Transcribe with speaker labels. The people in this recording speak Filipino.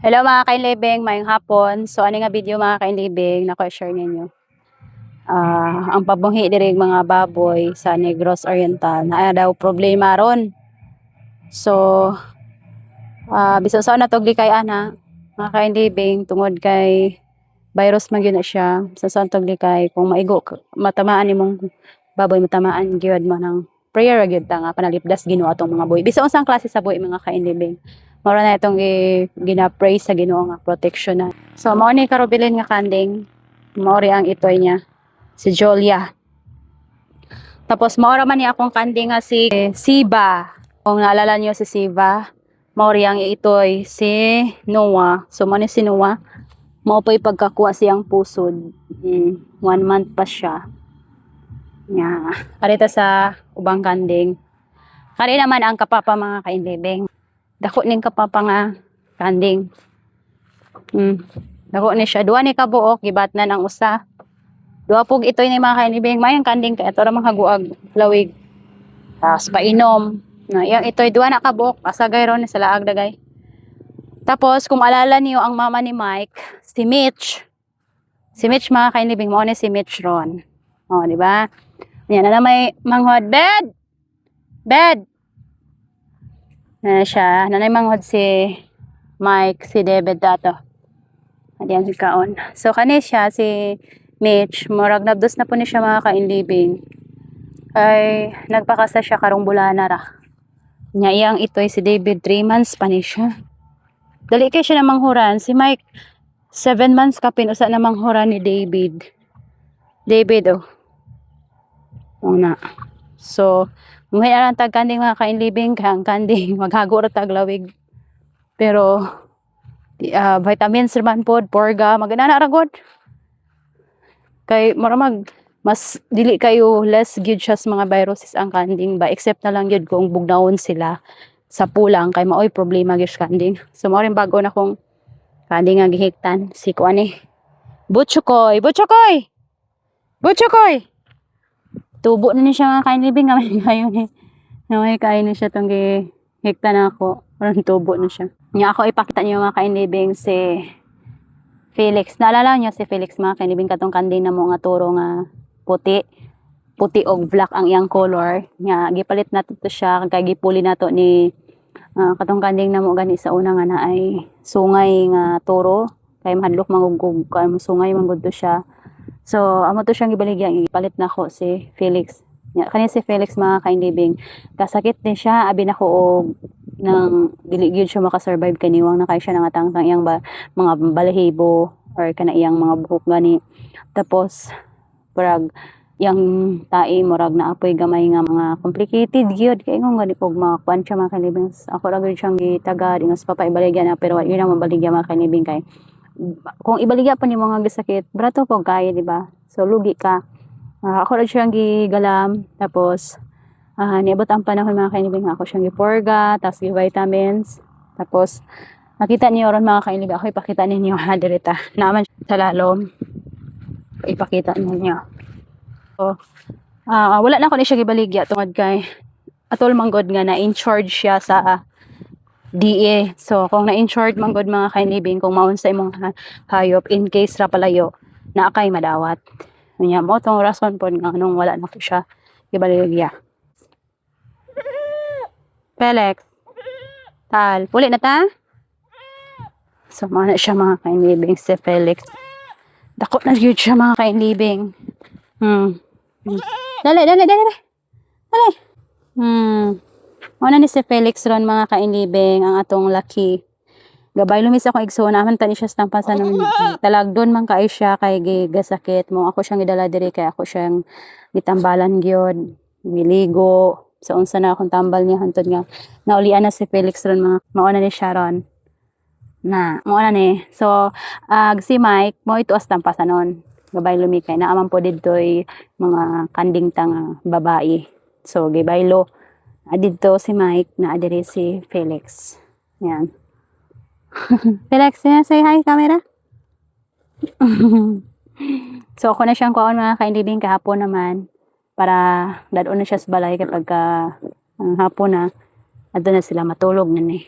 Speaker 1: Hello mga kainlibing, mayong hapon. So ano nga video mga kainlibing na ko-share ninyo. Ang pabunghi diri mga baboy sa Negros Oriental na daw problema ron. So bisan sa na tugli kay ana mga kainlibing tungod kay virus man gyud na siya. Sa tugli kay kung maigo matamaan nimong baboy matamaan gyud mo nang prayer gyud ta nga panalipdas Ginoo atong mga buhi. Bisan unsang klase sa buhi mga kainlibing. Mao na itong gina-pray sa Ginoo nga protection na. So mao ni karubilin nga kanding. Mao ri ang itoy niya. Si Julia. Tapos mao ra man ni akong kanding nga si Siba. Kung naalala niyo si Siba, mao ri ang itoy si Noah. So mao ni si Noah. Mao pa'y pagkakuha siyang pusod. 1 month pa siya. Nya, karita sa ubang kanding. Kari naman ang kapapa mga kainlibing. Dako ning kapapa nga kanding. Dako ni siya. Duha ni kabuok, gibatnan ang usa. Duha pug itoy ni mga kainlibing. Mayang kanding kay ato ra mga haguag lawig. Tapos painom. Na yang itoy duha na kabuok, asagay ron sa laag dagay. Tapos kung alala niyo ang mama ni Mike, si Mitch. Si Mitch mga kainlibing, mao ni si Mitch ron. Oh, di ba? Yan na may manghod bed. Bed. Na siya, nanay manghod si Mike, si David dato. Adiyan si kaon. So kani siya si Mitch, murag nabdos na po ni siya mga kainlibing. Ay nagpakasa siya karong bulana ra. Nya iyang itoy si David 3 months pa ni siya. Dali kay siya na manghuran si Mike 7 months kapin usa na manghuran ni David. David oh. Una. So muhi aran tag kanding mga kainlibing kang kanding maghago ra tag lawig. Pero vitamins man pod, porga, magana ra gud. Kay maramag mas dili kayo less gyud siya sa mga viruses ang kanding ba except na lang gyud kung bugnawon sila sa pulang kay maoy problema gyud kanding. So mao rin bago na kong kanding nga gihiktan si kuan ni Butchukoy, Butchukoy. Butchukoy. Tubo na ni siya nga kainlibing nga may ngayon eh. May kain na siya tong gihiktan ako. Parang tubo na siya. Nya ako ipakita niyo mga kainlibing si Felix. Naalala niyo si Felix mga kainlibing katong kanding na mo nga turo nga puti. Puti og black ang iyang color. Nya gipalit nato to siya kay gipuli nato ni katong kanding na mo gani sa una nga na ay sungay nga turo. Kay mahadlok mangugog kay sungay man gud to siya. So amo to siyang gibaligya ipalit nako si Felix. Nya kani si Felix mga kainlibing kasakit din siya abi nako og nang dili gyud siya makasurvive kaniwang na kay siya nangatangtang iyang mga balahibo or kana iyang mga buhok gani. Tapos parag yang tae murag na apoy gamay nga mga complicated gyud kay ngong gani og mga kwan siya mga kainlibing. Ako ra gyud siyang gitagad ingas papaibaligya na pero yun ang mabaligya mga kainlibing kay kung ibaligya pa ni mga gisakit brato ko kaya di ba? So lugi ka. Ako ra siyang gigalam tapos niabot ang panahon mga kainlibing ako siyang gipurga tapos gi-vitamins tapos nakita niyo ron mga kainlibing ako ipakita ninyo ha direta naman sa lalom ipakita ninyo. So wala na ko ni siya gibaligya tungod kay atol manggod nga na in charge siya sa DA. So kung na-insured man gud mga kainlibing kung maun sa imong hayop in case ra palayo na kay madawat. Nya mo tong rason pod nga nung wala na ko siya gibaligya. Felix. Tal, puli na ta? So mao na siya mga kainlibing si Felix. Dako na gyud siya mga kainlibing. Dali. Dali. Ano ni si Felix ron mga kainlibing ang atong laki. Gabay lumis ako igsoon naman tani siya sa tampasan ng talagdon man kay siya kay gigasakit mo ako siyang gidala diri kay ako siyang gitambalan gyud miligo sa unsa na akong tambal niya hantod nga naulian na si Felix ron mga mao na ni siya ron na mao na ni. So si Mike mo ito as tampasan nun gabay lumi kay naaman po didtoy mga kanding tang babae. So gibaylo dito si Mike na adiri si Felix. Yan. Felix, say hi camera. So ako na siyang kuon mga kainlibing kahapon naman para dadon na siya sa balay kapag hapon na adto na sila matulog na ni.